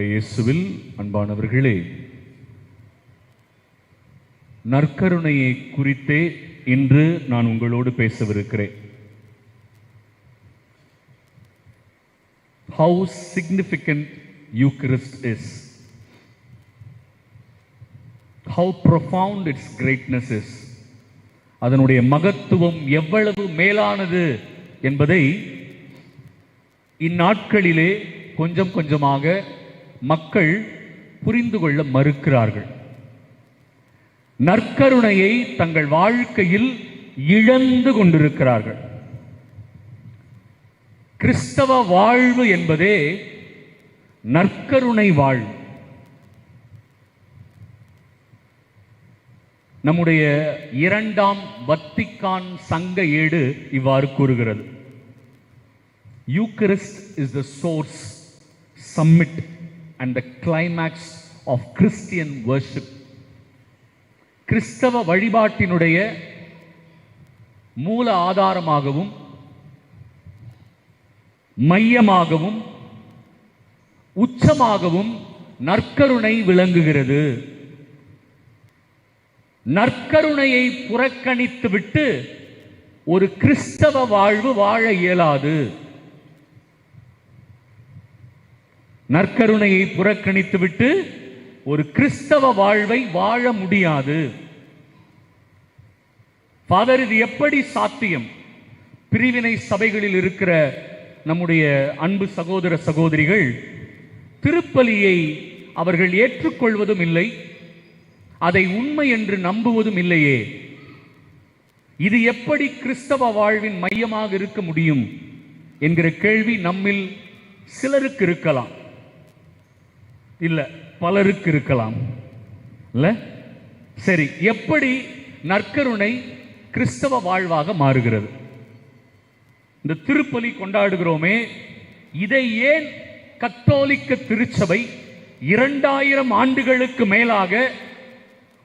இயேசுவில் அன்பானவர்களே, நற்கருணையை குறித்தே இன்று நான் உங்களோடு பேசவிருக்கிறேன். How significant Eucharist is, how profound its greatness is, அதனுடைய மகத்துவம் எவ்வளவு மேலானது என்பதை இந்நாட்களிலே கொஞ்சம் கொஞ்சமாக மக்கள் புரிந்து கொள்ள மறுக்கிறார்கள். நற்கருணையை தங்கள் வாழ்க்கையில் இழந்து கொண்டிருக்கிறார்கள். கிறிஸ்தவ வாழ்வு என்பதே நற்கருணை வாழ்வு. நம்முடைய இரண்டாம் வத்திக்கான் சங்க ஏடு இவ்வாறு கூறுகிறது: Eucharist is the source, summit and the climax of Christian worship. கிறிஸ்தவ வழிபாட்டினுடைய மூல ஆதாரமாகவும் மையமாகவும் உச்சமாகவும் நற்கருணை விளங்குகிறது. நற்கருணையை புறக்கணித்துவிட்டு ஒரு கிறிஸ்தவ வாழ்வு வாழ இயலாது. நற்கருணையை புறக்கணித்துவிட்டு ஒரு கிறிஸ்தவ வாழ்வை வாழ முடியாது. ஃபாதர், இது எப்படி சாத்தியம்? பிரிவினை சபைகளில் இருக்கிற நம்முடைய அன்பு சகோதர சகோதரிகள் திருப்பலியை அவர்கள் ஏற்றுக்கொள்வதும் இல்லை, அதை உண்மை என்று நம்புவதும் இல்லையே. இது எப்படி கிறிஸ்தவ வாழ்வின் மையமாக இருக்க முடியும் என்கிற கேள்வி நம்மில் சிலருக்கு இருக்கலாம், இல்ல பலருக்கு இருக்கலாம். இல்ல சரி, எப்படி நற்கருணை கிறிஸ்தவ வாழ்வாக மாறுகிறது? இந்த திருப்பலி கொண்டாடுகிறோமே, இதை ஏன் கத்தோலிக்க திருச்சபை 2000 ஆண்டுகளுக்கு மேலாக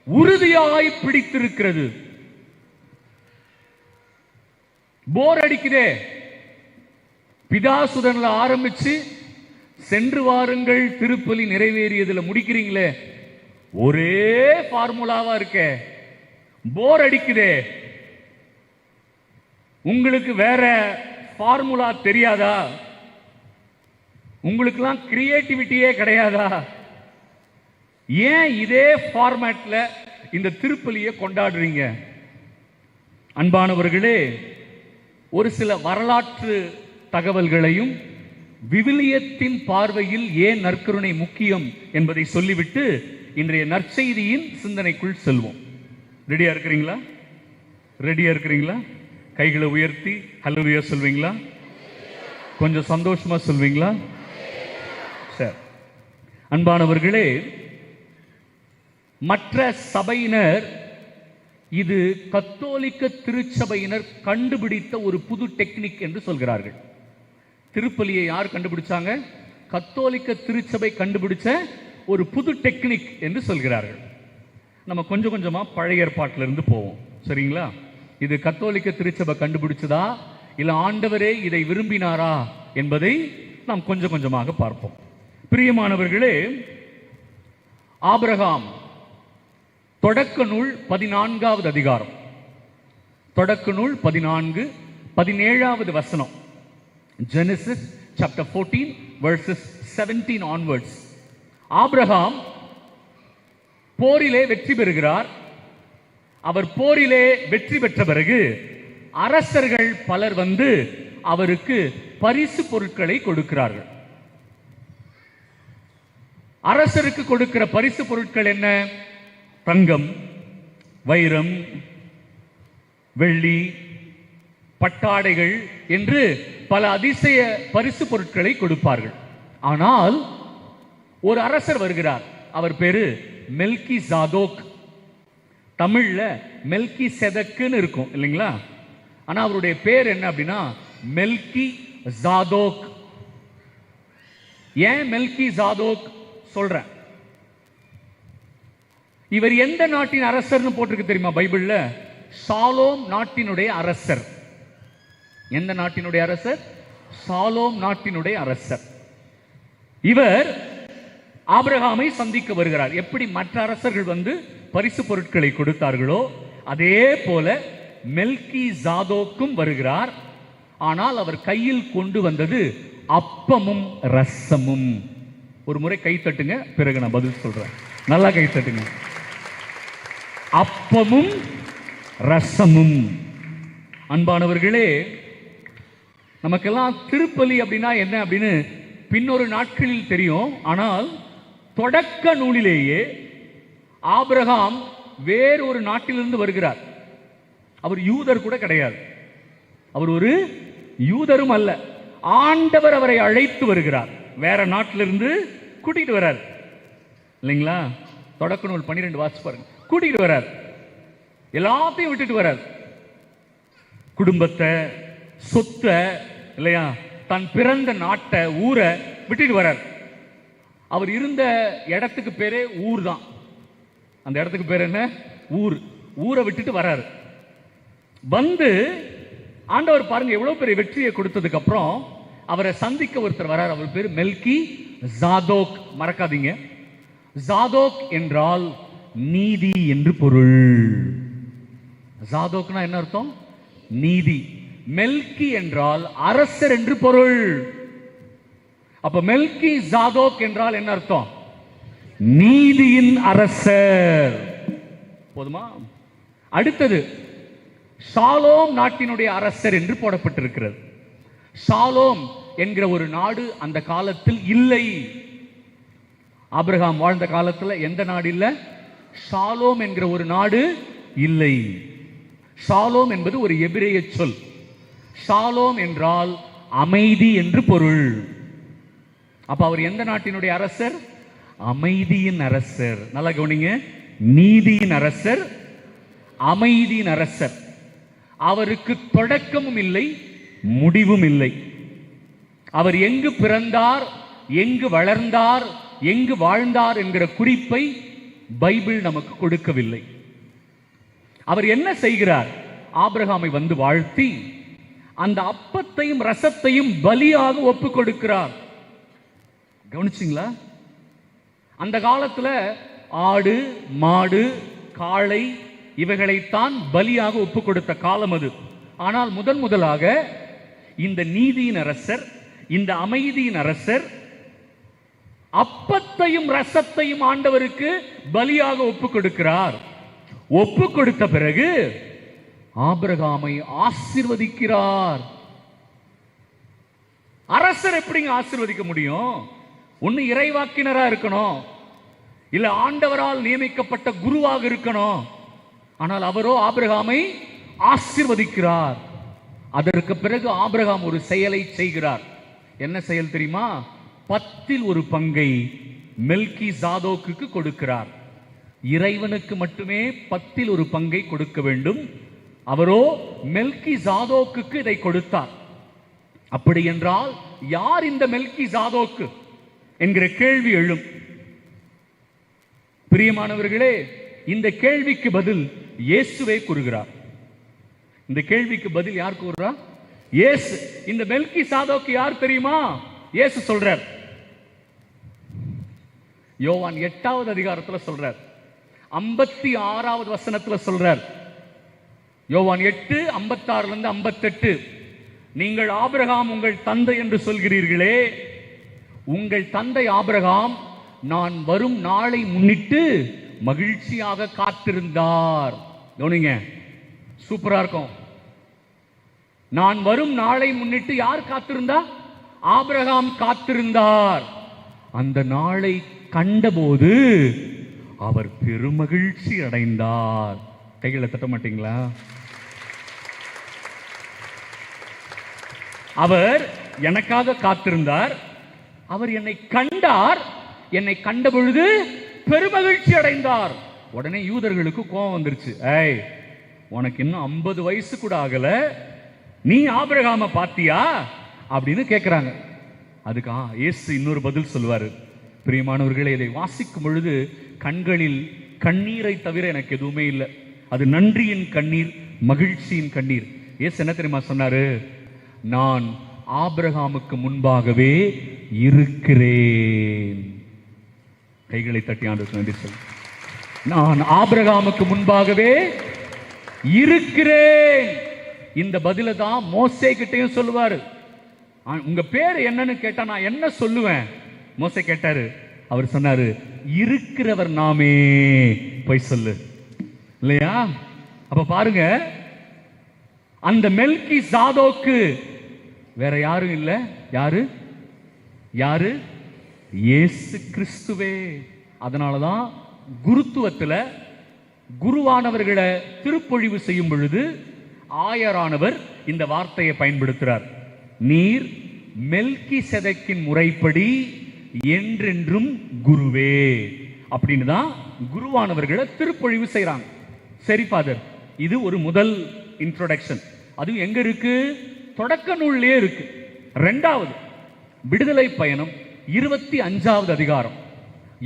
உறுதியாய் பிடித்திருக்கிறது? போர் அடிக்குதே. பிதாசுதன்ல ஆரம்பிச்சு சென்று வாருங்கள் திருப்பலி நிறைவேறியதுல முடிக்கிறீங்களே, ஒரே ஃபார்முலாவா இருக்க, போர் அடிக்குதே. உங்களுக்கு வேற ஃபார்முலா தெரியாதா? உங்களுக்கெல்லாம் கிரியேட்டிவிட்டியே கிடையாதா? ஏன் இதே ஃபார்மேட்ல இந்த திருப்பலியை கொண்டாடுறீங்க? அன்பானவர்களே, ஒரு சில வரலாற்று தகவல்களையும் விவிலியத்தின் பார்வையில் ஏன் நற்கருணை முக்கியம் என்பதை சொல்லிவிட்டு இன்றைய நற்செய்தியின் சிந்தனைக்குள் செல்வோம். ரெடியா இருக்கிறீங்களா? ரெடியா இருக்கிறீங்களா? கைகளை உயர்த்தி ஹல்லேலூயா சொல்வீங்களா? கொஞ்சம் சந்தோஷமா சொல்வீங்களா? சரி. அன்பானவர்களே, மற்ற சபையினர் இது கத்தோலிக்க திருச்சபையினர் கண்டுபிடித்த ஒரு புது டெக்னிக் என்று சொல்கிறார்கள். திருப்பலியை யார் கண்டுபிடிச்சாங்க? கத்தோலிக்க திருச்சபை கண்டுபிடிச்ச ஒரு புது டெக்னிக் என்று சொல்கிறார்கள். நம்ம கொஞ்சம் கொஞ்சமா பழைய ஏற்பாட்டிலிருந்து போவோம், சரிங்களா? இது கத்தோலிக்க திருச்சபை கண்டுபிடிச்சதா இல்ல ஆண்டவரே இதை விரும்பினாரா என்பதை நாம் கொஞ்சம் கொஞ்சமாக பார்ப்போம். பிரியமானவர்களே, ஆபிரகாம் தொடக்க நூல் 14வது அதிகாரம், தொடக்க நூல் 14, 17வது வசனம். Genesis chapter 14 verses 17 onwards. Abraham போரிலே வெற்றி பெறுகிறார். அவர் போரிலே வெற்றி பெற்ற பிறகு அரசர்கள் பலர் வந்து அவருக்கு பரிசு பொருட்களை கொடுக்கிறார்கள். அரசருக்கு கொடுக்கிற பரிசு பொருட்கள் என்ன? தங்கம், வைரம், வெள்ளி, பட்டாடைகள் என்று பல அதிசய பரிசு பொருட்களை கொடுப்பார்கள். ஆனால் ஒரு அரசர் வருகிறார். அவர் பேரு மெல்கி ஜாதோக். தமிழ்ல மெல்கி செதக்குன்னு இருக்கும் இல்லைங்களா? ஆனா அவருடைய பேர் என்ன அப்படின்னா மெல்கி ஜாதோக். ஏன் மெல்கி ஜாதோக் சொல்றேன்? இவர் எந்த நாட்டின் அரசர்னு போட்டிருக்கு தெரியுமா பைபிள்ல? சாலோம் நாட்டினுடைய அரசர். எந்த நாட்டினுடைய அரசர்? சாலோம் நாட்டினுடைய அரசர். இவர் ஆபிரகாமை சந்திக்க வருகிறார். எப்படி மற்ற அரசர்கள் வந்து பரிசு பொருட்களை கொடுத்தார்களோ அதே போல மெல்கி ஜாதோக்கும் வருகிறார். ஆனால் அவர் கையில் கொண்டு வந்தது அப்பமும் ரசமும். ஒரு முறை கை தட்டுங்க, பிறகு நான் பதில் சொல்றேன். நல்லா கை தட்டுங்க. அப்பமும் ரசமும். அன்பானவர்களே, நமக்கெல்லாம் திருப்பலி அப்படின்னா என்ன அப்படின்னு பின்னொரு நாட்களில் தெரியும். ஆனால் தொடக்க நூலிலேயே ஆபிரகாம் வேறொரு நாட்டிலிருந்து வருகிறார். அவர் யூதர் கூட கிடையாது, அவர் ஒரு யூதரும் அல்ல. ஆண்டவர் அவரை அழைத்து வருகிறார், வேற நாட்டிலிருந்து கூட்டிட்டு வர்றார் இல்லைங்களா? தொடக்க நூல் 12 வாசிச்சு பாருங்க. கூட்டிட்டு வர்றார், எல்லாத்தையும் விட்டுட்டு வர்றார். குடும்பத்தை, சொத்தை இல்லையா, தன் பிறந்த நாட்டை, ஊரை விட்டுட்டு வர்றார். அவர் இருந்த இடத்துக்கு பேரே ஊர் தான். அந்த இடத்துக்கு பேர் என்ன? ஊர். ஊரை விட்டுட்டு வர்றாரு. வந்து ஆண்டவர் பாருங்க எவ்வளவு பெரிய வெற்றியை கொடுத்ததுக்கு அப்புறம் அவரை சந்திக்க ஒருத்தர் வரார். அவர் பேர் மெல்கி ஜாதோக். மறக்காதீங்க, ஜாதோக் என்றால் நீதி என்று பொருள். ஜாதோக்னா என்ன அர்த்தம்? நீதி. மெல்கி என்றால் அரசர் என்று பொருள். அப்ப மெல்கி ஜாதோக் என்றால் என்ன அர்த்தம்? நீதியின் அரசர். போதுமா? அடுத்தது ஷாலோம் நாட்டினுடைய அரசர் என்று போடப்பட்டிருக்கிறது. ஷாலோம் என்கிற ஒரு நாடு அந்த காலத்தில் இல்லை. ஆபிரகாம் வாழ்ந்த காலத்தில் எந்த நாடு இல்லை? ஷாலோம் என்கிற ஒரு நாடு இல்லை. ஷாலோம் என்பது ஒரு எபிரேய சொல். ஷாலோம் என்றால் அமைதி என்று பொருள். அப்ப அவர் எந்த நாட்டினுடைய அரசர்? அமைதியின் அரசர். நல்லா கவனிங்க, நீதியின் அரசர், அமைதியின் அரசர். அவருக்கு தொடக்கமும் இல்லை, முடிவும் இல்லை. அவர் எங்கு பிறந்தார், எங்கு வளர்ந்தார், எங்கு வாழ்ந்தார் என்கிற குறிப்பை பைபிள் நமக்கு கொடுக்கவில்லை. அவர் என்ன செய்கிறார்? ஆபிரகாமை வந்து வாழ்த்தி அந்த அப்பத்தையும் ரசத்தையும் பலியாக ஒப்பு கொடுக்கிறார். கவனிச்சிங்களா? அந்த காலத்துல ஆடு, மாடு, காளை இவைகளைத்தான் பலியாக ஒப்பு கொடுத்த காலம் அது. ஆனால் முதலாக இந்த நீதியின் அரசர், இந்த அமைதியின் அரசர் அப்பத்தையும் ரசத்தையும் ஆண்டவருக்கு பலியாக ஒப்பு கொடுக்கிறார். ஒப்பு கொடுத்த பிறகு ஆபிரகாமை ஆசீர்வதிக்கிறார். அரசர் எப்படிங்க ஆசீர்வதிக்க முடியும்? ஒன்னு இறைவாக்கினரா இருக்கணும், இல்ல ஆண்டவரால் நியமிக்கப்பட்ட குருவாக இருக்கணும். ஆனால் அவரோ ஆபிரகாமை ஆசீர்வதிக்கிறார். அதற்கு பிறகு ஆபிரகாம் ஒரு செயலை செய்கிறார். என்ன செயல் தெரியுமா? 10ல் ஒரு பங்கை மெல்கி ஜாதோக்கு கொடுக்கிறார். இறைவனுக்கு மட்டுமே 10ல் ஒரு பங்கை கொடுக்க வேண்டும். அவரோ மெல்கி ஜாதோக்கு இதை கொடுத்தார். அப்படி என்றால் யார் இந்த மெல்கி ஜாதோக்கு என்கிற கேள்வி எழும். பிரியமானவர்களே, இந்த கேள்விக்கு பதில் இயேசுவே கூறுகிறார். இந்த கேள்விக்கு பதில் யார் கூறுறா? இயேசு. இந்த மெல்கி சாதோக்கு யார் தெரியுமா? இயேசு சொல்றார். யோவான் 8வது அதிகாரத்தில் சொல்றார், 56வது வசனத்தில் சொல்றார். யோவான் 8:56-58, நீங்கள் ஆபிரகாம் உங்கள் தந்தை என்று சொல்கிறீர்களே, உங்கள் தந்தை ஆபிரகாம் நான் வரும் நாளை முன்னிட்டு மகிழ்ச்சியாக காத்திருந்தார். கவனிங்க, சூப்பரா இருக்கும். நான் வரும் நாளை முன்னிட்டு யார் காத்திருந்தா? ஆபிரகாம் காத்திருந்தார். அந்த நாளை கண்டபோது அவர் பெருமகிழ்ச்சி அடைந்தார். கைகளை தட்ட மாட்டீங்களா? அவர் எனக்காக காத்திருந்தார், அவர் என்னை கண்டார், என்னை கண்ட பொழுது பெருமகிழ்ச்சி அடைந்தார். உடனே யூதர்களுக்கு கோபம் வந்துருச்சு. ஏய், உனக்கு இன்னும் 50 வயசு கூட ஆகல, நீ ஆபிரகாம பாத்தியா அப்படின்னு கேட்கிறாங்க. அதுக்கு இயேசு இன்னொரு பதில் சொல்வாரு. பிரியமானவர்களே, இதை வாசிக்கும் பொழுது கண்களில் கண்ணீரை தவிர எனக்கு எதுவுமே இல்லை. அது நன்றியின் கண்ணீர், மகிழ்ச்சியின் கண்ணீர். இயேசு என்ன தெரியுமா சொன்னாரு? நான் ஆபிரகாமுக்கு முன்பாகவே இருக்கிறேன். கைகளை தட்டி ஆண்டவருக்கு நன்றி சொல்லு. நான் ஆபிரகாமுக்கு முன்பாகவே இருக்கிறேன். இந்த பதில தான் மோசே கிட்டையும் சொல்லுவாரு. உங்க பேர் என்னன்னு கேட்டா நான் என்ன சொல்லுவேன்? மோசே கேட்டாரு, அவர் சொன்னாரு, இருக்கிறவர் நாமே, போய் சொல்லு. இல்லையா? அப்ப பாருங்க, அந்த மெல்கி சாதோக்கு வேற யாரும் இல்ல. யாரு? யாரு? இயேசு கிறிஸ்துவே. அதனாலதான் குருத்துவத்துல குருவானவர்களை திருப்பொழிவு செய்யும் பொழுது ஆயரானவர் இந்த வார்த்தையை பயன்படுத்துறார். நீர் மெல்கி செதக்கின் முறைப்படி என்றென்றும் குருவே அப்படின்னு தான் குருவானவர்களை திருப்பொழிவு செய்யறாங்க. சரி ஃபாதர், இது ஒரு முதல் இன்ட்ரோடக்ஷன். அது எங்க இருக்கு? தொடக்க நூல்லே இருக்கு. இரண்டாவது, விடுதலை பயணம் 25வது அதிகாரம்.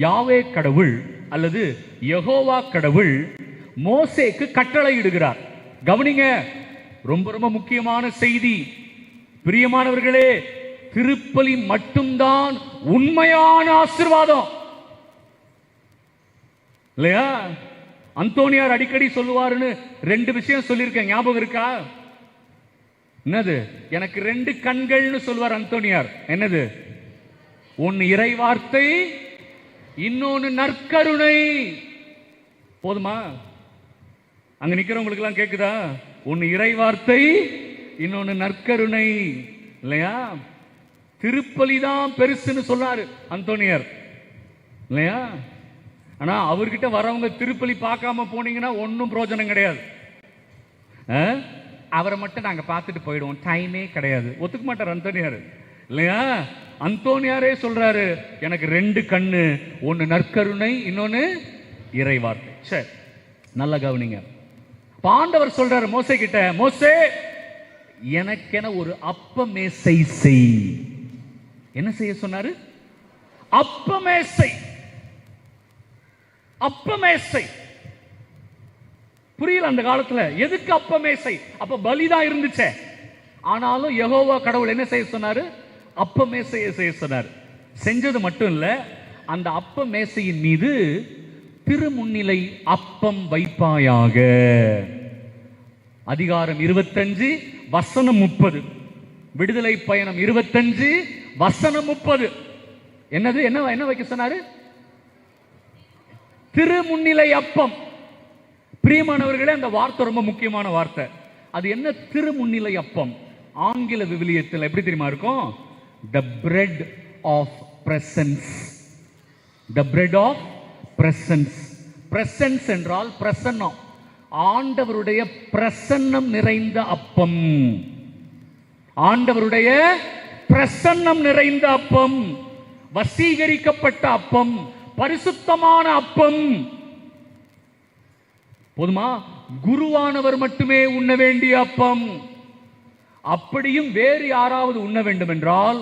யாவே கடவுள் அல்லது யெகோவா கடவுள் மோசேக்கு கட்டளை இடுகிறார். கவனிங்க, ரொம்ப ரொம்ப முக்கியமான செய்தி. பிரியமானவர்களே, திருப்பலி மட்டும்தான் உண்மையான ஆசீர்வாதம். இல்லையா? அந்தோனியார் அடிக்கடி சொல்லுவாருன்னு 2 விஷயம் சொல்லியிருக்கேன், ஞாபகம் இருக்கா? என்னது? எனக்கு 2 கண்கள்னு சொல்வார் அந்தோனியார். என்னது? ஒன்னு இறை வார்த்தை, இன்னொன்னு நற்கருணை. போதுமா? அங்க நிக்கிறவங்களுக்கு எல்லாம் கேக்குதா? ஒன்னு இறை வார்த்தை, இன்னொன்னு நற்கருணை. இல்லையா? திருப்பலி தான் பெருசுன்னு சொன்னாரு அந்தோனியார். இல்லையா? ஆனா அவர்கிட்ட வரவங்க திருப்பலி பார்க்காம போனீங்கன்னா ஒன்னும் பிரயோஜனம் கிடையாது. அவரை மட்டும் நாங்க பார்த்துட்டு போயிடுவோம், டைமே கிடையாது. ஒத்துக்க மாட்டார் அந்தோனியார். இல்லையா? அந்தோனியாரே சொல்றாரு, எனக்கு 2 கண்ணு, ஒன்னு நற்கருணை, இன்னொன்னு இறை வார்த்தை. சரி, நல்ல கவனிங்க. ஆண்டவர் சொல்றாரு மோசே கிட்ட, மோசே எனக்கென ஒரு அப்ப மேசை செய். என்ன செய்ய சொன்னாரு? அப்ப மேசை. அப்ப மேசை புரியல அந்த காலத்துல. எதுக்கு அப்ப மேசை? அப்ப பலிதான் இருந்துச்சே. ஆனாலும் யெகோவா கடவுள் என்ன செய்ய சொன்னாரு? அப்ப மேசையை செய்ய சொன்னார். செஞ்சது மட்டும் இல்ல, அந்த அப்ப மேசையின் மீது திருமுன்னிலை அப்பம் வைப்பாயாக. அதிகாரம் 25 வசனம் 30. விடுதலை பயணம் 25 வசனம் 30. என்னது? என்ன வைக்க சொன்னாரு? திருமுன்னிலை அப்பம். பிரியமானவர்களே, அந்த வார்த்தை ரொம்ப முக்கியமான வார்த்தை. அது என்ன? திருமுன்னிலை அப்பம். ஆங்கில விவிலியத்தில் எப்படி தெரியுமா இருக்கும்? The bread of presence. The bread of presence. presence என்றால் பிரசன்னம். ஆண்டவருடைய பிரசன்னம் நிறைந்த அப்பம். ஆண்டவருடைய பிரசன்னம் நிறைந்த அப்பம், வசீகரிக்கப்பட்ட அப்பம், பரிசுத்தமான அப்பம். போதுமா? குருவானவர் மட்டுமே உண்ண வேண்டிய அப்பம். அப்படியும் வேறு யாராவது உண்ண வேண்டும் என்றால்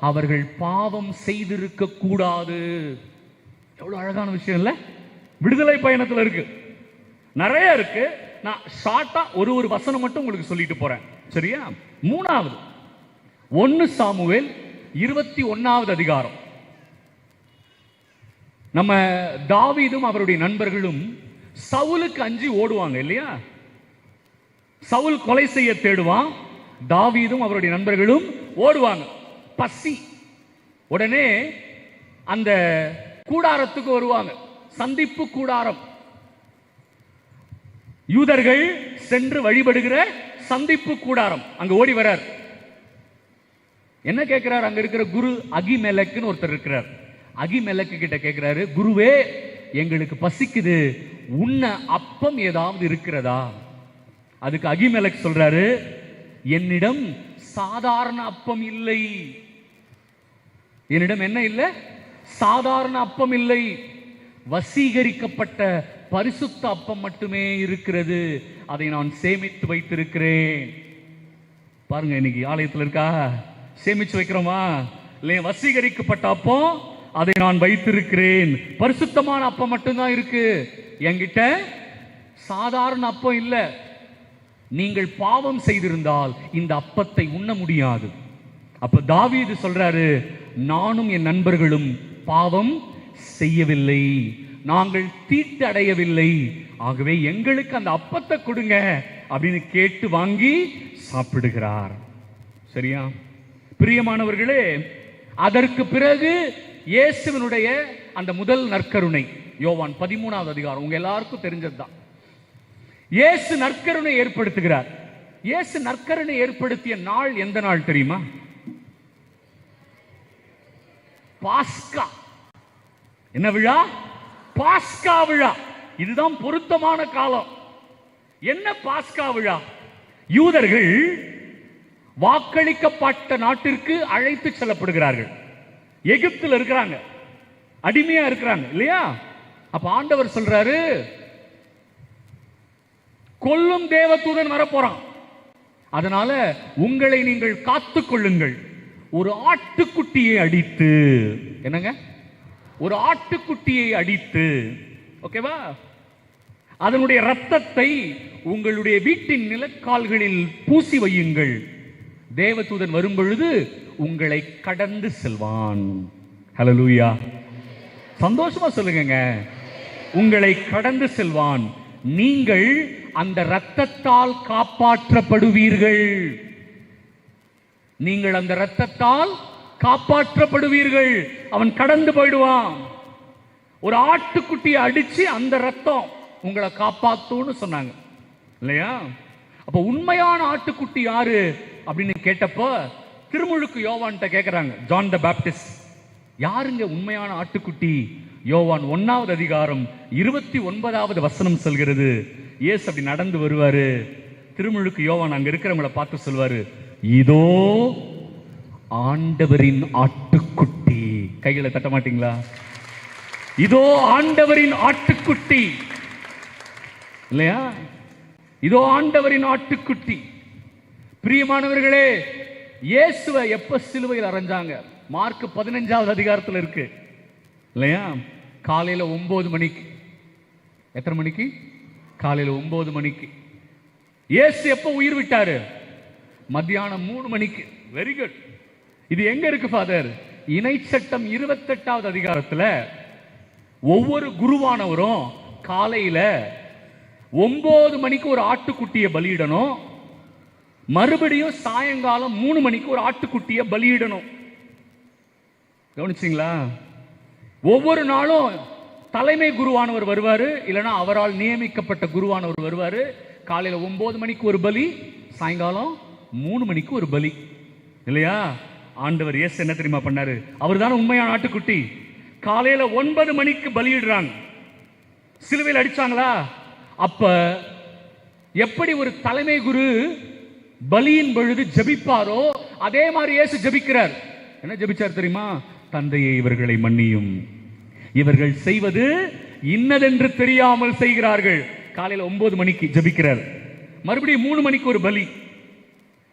அவர்கள் பாவம் செய்திருக்க கூடாது. எவ்வளவு அழகான விஷயம் இல்ல? விடுதலை பயணத்தில் இருக்கு, நிறைய இருக்கு. நான் ஷார்ட்டா ஒரு வசனம் மட்டும் உங்களுக்கு சொல்லிட்டு போறேன், சரியா? 3வது 1 சாமுவேல் 21வது அதிகாரம். நம்ம தாவீதும் அவருடைய நண்பர்களும் சவுலுக்கு அஞ்சி ஓடுவாங்க இல்லையா? சவுல் கொலை செய்ய தேடுவான், தாவீதும் அவருடைய நண்பர்களும் ஓடுவாங்க. பசி. உடனே அந்த கூடாரத்துக்கு வருவாங்க, சந்திப்பு கூடாரம். யூதர்கள் சென்று வழிபடுகிற சந்திப்பு கூடாரம். அங்க ஓடி வரார். என்ன கேட்கிறார்? அங்க இருக்கிற குரு அகிமெலக்குன்னு ஒருத்தர் இருக்கிறார். அகிமெலக்கு கிட்ட கேட்கிறாரு, குருவே எங்களுக்கு பசிக்குது, உண்ண அப்பம் ஏதாவது இருக்கிறதா? அதுக்கு அகிமெலக் சொல்றாரு, என்னிடம் சாதாரண அப்பம் இல்லை. என்னிடம் என்ன இல்லை? சாதாரண அப்பம் இல்லை, வசீகரிக்கப்பட்ட பரிசுத்த அப்பம் மட்டுமே இருக்கிறது. அதை நான் சேமித்து வைத்திருக்கிறேன். பாருங்க, இன்னைக்கு ஆலயத்தில் இருக்கா? சேமிச்சு வைக்கிறோமா? இல்லையா? வசீகரிக்கப்பட்ட அப்பம், அதை நான் வைத்திருக்கிறேன். பரிசுத்தமான அப்பம் மட்டும்தான் இருக்கு என்கிட்ட, சாதாரண அப்பம் இல்லை. நீங்கள் பாவம் செய்திருந்தால் இந்த அப்பத்தை உண்ண முடியாது. அப்ப தாவீது சொல்றாரு, நானும் என் நண்பர்களும் பாவம் செய்யவில்லை, நாங்கள் தீட்டு அடையவில்லை, ஆகவே எங்களுக்கு அந்த அப்பத்தை கொடுங்க அப்படின்னு கேட்டு வாங்கி சாப்பிடுகிறார். சரியா பிரியமானவர்களே, அதற்கு பிறகு இயேசுவினுடைய அந்த முதல் நற்கருணை, யோவான் 13வது அதிகாரம், உங்க எல்லாருக்கும் தெரிஞ்சதுதான். இயேசு நற்கருணை ஏற்படுத்துகிறார். இயேசு நற்கருணை ஏற்படுத்திய நாள் எந்த நாள் தெரியுமா? பாஸ்கா. என்ன விழா? பாஸ்கா விழா. இதுதான் பொருத்தமான காலம். என்ன பாஸ்கா விழா? யூதர்கள் வாக்களிக்கப்பட்ட நாட்டிற்கு அழைத்து செல்லப்படுகிறார்கள். எகிப்தில் இருக்கிறாங்க, அடிமையா இருக்கிறாங்க இல்லையா? அப்ப ஆண்டவர் சொல்றாரு, கொல்லும் தேவதூதன் வரப்போறான், அதனால உங்களை நீங்கள் காத்துக் கொள்ளுங்கள். ஒரு ஆட்டுக்குட்டியை அடித்து, என்னங்க, ஒரு ஆட்டுக்குட்டியை அடித்து, ஓகேவா, அதனுடைய ரத்தத்தை உங்களுடைய வீட்டின் நிலக்கால்களில் பூசி வையுங்கள். தேவதூதன் வரும் பொழுது உங்களை கடந்து செல்வான். ஹல்லேலூயா. சந்தோஷமா சொல்லுங்க. உங்களை கடந்து செல்வான். நீங்கள் அந்த இரத்தத்தால் காப்பாற்றப்படுவீர்கள். நீங்கள் அந்த இரத்தத்தால் காப்பாற்றப்படுவீர்கள். அவன் கடந்து போயிடுவான். ஒரு ஆட்டுக்குட்டியை அடிச்சு அந்த ரத்தம் உங்களை காப்பாத்தும்னு சொன்னாங்க இல்லையா? அப்ப உண்மையான ஆட்டுக்குட்டி யாரு அப்படின்னு கேட்டப்ப திருமுழுக்கு யோவான்கிட்ட கேட்கிறாங்க, ஜான் த பேப்டிஸ்ட், யாருங்க உண்மையான ஆட்டுக்குட்டி? யோவான் 1வது அதிகாரம் 29வது வசனம் சொல்கிறது. இயேசு அப்படி நடந்து வருவாரு. திருமுழுக்கு யோவான் அங்க இருக்கிறவங்களை பார்த்து சொல்வாரு, இதோ ஆண்டவரின் ஆட்டுக்குட்டி. கைகளை தட்ட மாட்டீங்களா? இதோ ஆண்டவரின் ஆட்டுக்குட்டி இல்லையா? இதோ ஆண்டவரின் ஆட்டுக்குட்டி. பிரியமானவர்களே, இயேசுவை எப்ப சிலுவையில் அறைஞ்சாங்க? மார்க் 15வது அதிகாரத்தில் இருக்கு இல்லையா? காலையில 9 மணிக்கு. எத்தனை மணிக்கு? காலையில 9 மணிக்கு. இயேசு எப்ப உயிர் விட்டாரு? மத்தியானம் 3 மணிக்கு. Very good. இது எங்க இருக்கு ஃபாதர்? இணை சட்டம் 28வது அதிகாரத்தில் ஒவ்வொரு குருவானவரும் காலையில 9 மணிக்கு ஒரு ஆட்டுக்குட்டியை பலியிடணும், மறுபடியும் சாயங்காலம் 3 மணிக்கு ஒரு ஆட்டுக்குட்டியை பலியிடணும். கவனிச்சிங்களா? ஒவ்வொரு நாளும் தலைமை குருவானவர் வருவாரு, இல்லைன்னா அவரால் நியமிக்கப்பட்ட குருவானவர் வருவாரு. காலையில 9 மணிக்கு ஒரு பலி, சாயங்காலம் 3 மணிக்கு ஒரு பலி இல்லையா? ஆண்டவர் இயேசு என்ன தெரியுமா பண்ணாரு? அவர் தானே உண்மையான ஆட்டுக்குட்டி. காலையில 9 மணிக்கு பலியிடுறாங்க. சிலுவையில் அடிச்சாங்களா? அப்ப எப்படி ஒரு தலைமை குரு பலியின் பொழுது ஜெபிப்பாரோ அதே மாதிரி இயேசு ஜெபிக்கிறார். என்ன ஜெபிச்சார் தெரியுமா? தந்தையே, இவர்களை மன்னியும், இவர்கள் செய்வது இன்னதென்று தெரியாமல் செய்கிறார்கள். காலையில 9 மணிக்கு ஜெபிக்கிறார். மறுபடியும் 3 மணிக்கு ஒரு பலி.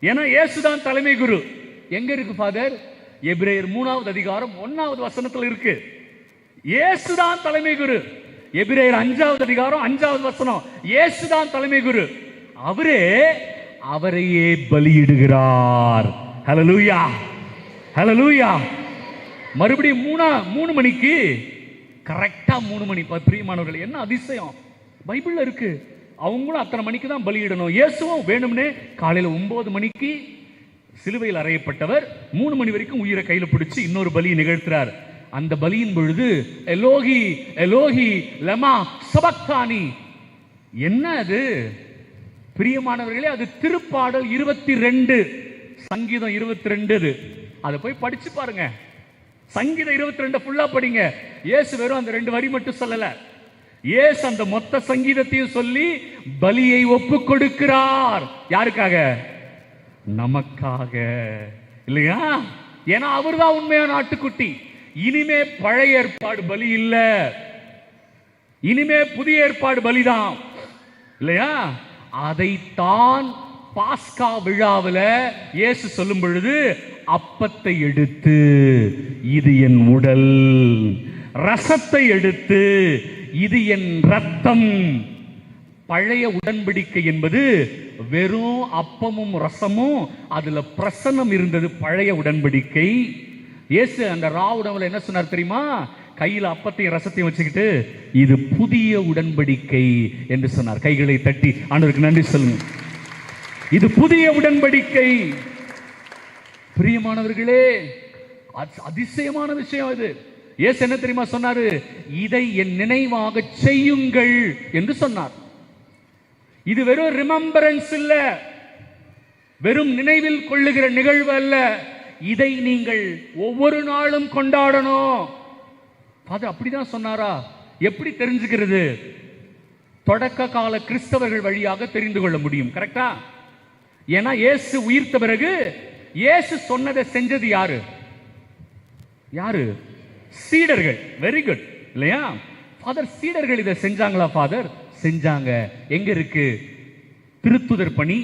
ஏன்னா இயேசுதான் தலைமை குரு. எங்க இருக்கு ஃபாதர்? எபிரேயர் 3வது அதிகாரம் 1வது வசனத்தில் இருக்கு. இயேசுதான் தலைமை குரு. எபிரேயர் 5வது அதிகாரம் 5வது வசனம். இயேசுதான் தலைமை குரு. அவரையே பலியிடுகிறார். ஹல்லேலூயா, ஹல்லேலூயா. மறுபடியும் 3 மணிக்கு, கரெக்டா 3 மணி. பிரியமானவர்கள், என்ன அதிசயம்! பைபிள்ல இருக்கு. அவங்களும் அத்தனை மணிக்கு தான் பலியிடணும். இயேசுவும் வேணும்னே காலையில 9 மணிக்கு சிலுவையில் அறையப்பட்டவர் 3 மணி வரைக்கும் உயிரை கையில பிடிச்சு இன்னொரு பலியை நிகழ்த்துறார். அந்த பலியின் பொழுது எலோகி எலோகி லமா சபக்தானி. என்ன அது? பிரியமானவர்களே, அது திருப்பாடல் 22, சங்கீதம் 22. அதை போய் படிச்சு பாருங்க. சங்கீதம் 22 ஃபுல்லா படிங்க. இயேசு வெறும் அந்த 2 வரி மட்டும் சொல்லல. இயேசு அந்த மொத்த சங்கீதத்தையும் சொல்லி பலியை ஒப்பு கொடுக்கிறார். யாருக்காக? நமக்காக இல்லையா? ஏன்னா அவர்தான் உண்மையான ஆட்டுக்குட்டி. இனிமே பழைய ஏற்பாடு பலி இல்ல, இனிமே புதிய ஏற்பாடு பலிதான் இல்லையா? அதைத்தான் பாஸ்கா விழாவில் இயேசு சொல்லும் பொழுது அப்பத்தை எடுத்து இது என் உடல், ரசத்தை எடுத்து இது என் ரத்தம். பழைய உடன்படிக்கை என்பது வெறும் அப்பமும் ரசமும், அதுல பிரசன்னம் இருந்தது. பழைய உடன்படிக்கை. இயேசு அந்த ரா உணவுல என்ன சொன்னார் தெரியுமா? கையில் அப்பத்தையும் ரசத்தையும் வச்சுக்கிட்டு இது புதிய உடன்படிக்கை என்று சொன்னார். கைகளை தட்டி ஆண்டவருக்கு நன்றி சொல்லுங்க. இது புதிய உடன்படிக்கை. பிரியமானவர்களே, அதிசயமான விஷயம் இது. இயேசு என்ன தெரியுமா சொன்னாரு? இதை என் நினைவாக செய்யுங்கள் என்று சொன்னார். இது வெறும் ரிமெம்பரன்ஸ் இல்ல, வெறும் நினைவில் கொள்ளுகிற நிகழ்வு அல்ல. இதை நீங்கள் ஒவ்வொரு நாளும் கொண்டாடணும். அது அப்படிதான் சொன்னாரா? எப்படி தெரிஞ்சுக்கிறது? தொடக்க கால கிறிஸ்தவர்கள் வழியாக தெரிந்து கொள்ள முடியும். கரெக்டா? ஏன்னா இயேசு உயிர்த்த பிறகு இயேசு சொன்னதை செஞ்சது யாரு? யாரு? சீடர்கள். வெரி குட் இல்லையா? ஃபாதர், சீடர்கள் இதை செஞ்சாங்களா? ஃபாதர், செஞ்சாங்க. எங்க இருக்கு? திருத்துதர் பணி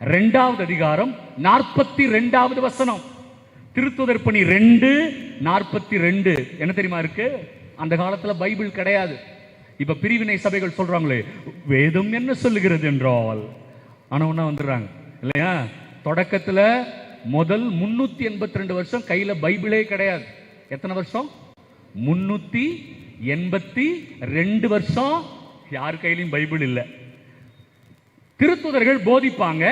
2வது அதிகாரம் 42வது வசனம். திருத்துதர் பணி 2:42. என்ன தெரியுமா இருக்கு? அந்த காலத்துல பைபிள் கிடையாது. இப்ப பிரிவினை சபைகள் சொல்றாங்களே, வேதம் என்ன சொல்லுகிறது என்றால், ஆனா ஒண்ணா வந்துடுறாங்க இல்லையா? தொடக்கத்துல முதல் 382 வருஷம் கையில பைபிளே கிடையாது. எத்தனை வருஷம்? 382 வருஷம் யார் கையிலையும் பைபிள் இல்லை. திருத்துதர்கள் போதிப்பாங்க.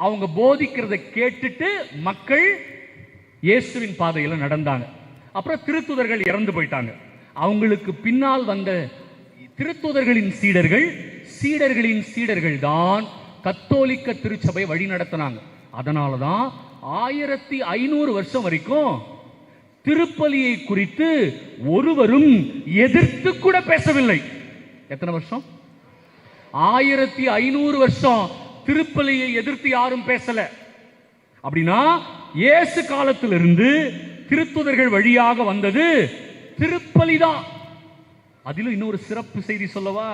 அவங்க போதிக்கிறத கேட்டுட்டு மக்கள் இயேசுவின் பாதையில் நடந்தாங்க. அப்புறம் திருத்துதர்கள் இறந்து போயிட்டாங்க. அவங்களுக்கு பின்னால் வந்த திருத்துதர்களின் சீடர்களின் சீடர்கள் தான் கத்தோலிக்க திருச்சபை வழி நடத்தினாங்க. அதனால தான் 1500 வருஷம் வரைக்கும் திருப்பலியை குறித்து ஒருவரும் எதிர்த்து கூட பேசவில்லை. எத்தனை வருஷம்? 1500 வருஷம் திருப்பலியை எதிர்த்து யாரும் பேசல. அப்படின்னா இயேசு காலத்திலிருந்து திருத்துதர்கள் வழியாக வந்தது திருப்பலிதான். அதிலும் இன்னொரு சிறப்பு செய்தி சொல்லவா?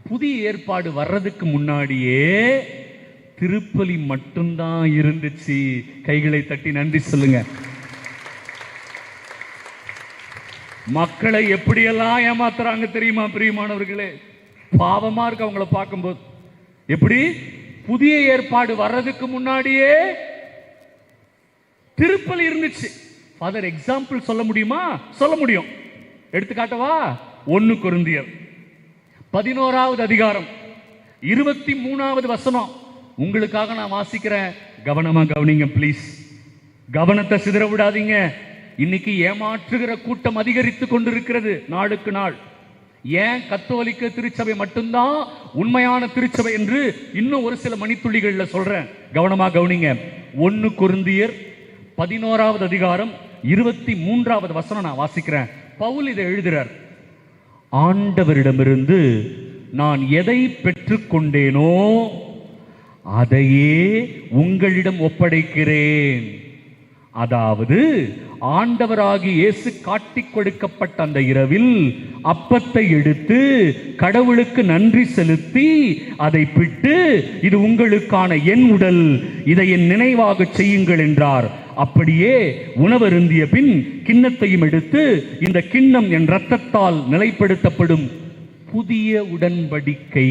புதிய ஏற்பாடு வர்றதுக்கு முன்னாடியே திருப்பலி மட்டும்தான் இருந்துச்சு. கைகளை தட்டி நன்றி சொல்லுங்க. மக்களை எப்படியெல்லாம் ஏமாத்துறாங்க தெரியுமா பிரியமானவர்களே? பாவமா இருக்கு அவங்கள பார்க்கும்போது. எப்படி? புதிய ஏற்பாடு வர்றதுக்கு முன்னாடியே திருப்பலி இருந்துச்சு. ஃபாதர், எக்ஸாம்பிள் சொல்ல முடியுமா? சொல்ல முடியும். எடுத்துக்காட்டவா? 1 கொரிந்தியர் 11வது அதிகாரம் 23வது வசனம். உங்களுக்காக நான் வாசிக்கிறேன். கவனமா கவனிங்க ப்ளீஸ். கவனத்தை சிதற விடாதீங்க. இன்னைக்கு ஏமாற்றுகிற கூட்டம் அதிகரித்து கொண்டிருக்கிறது நாளுக்கு நாள். ஏன் கத்தோலிக்க திருச்சபை மட்டும்தான் உண்மையான திருச்சபை என்று இன்னும் ஒரு சில மணித்துளிகள்ல சொல்றேன். கவனமா கவனிங்க. 1 கொரிந்தியர் 11வது அதிகாரம் 23வது வசனம் நான் வாசிக்கிறேன். பவுல் இதை எழுதுறார். ஆண்டவரிடமிருந்து நான் எதை பெற்றுக்கொண்டேனோ அதையே உங்களிடம் ஒப்படைக்கிறேன். அதாவது ஆண்டவராகி இயேசு காட்டிக் கொடுக்கப்பட்ட அந்த இரவில் அப்பத்தை எடுத்து கடவுளுக்கு நன்றி செலுத்தி அதை பிட்டு, இது உங்களுக்கான என் உடல், இதை என் நினைவாக செய்யுங்கள் என்றார். அப்படியே உணவருந்திய பின் கிண்ணத்தையும் எடுத்து, இந்த கிண்ணம் என் இரத்தத்தால் நிலைப்படுத்தப்படும் புதிய உடன்படிக்கை,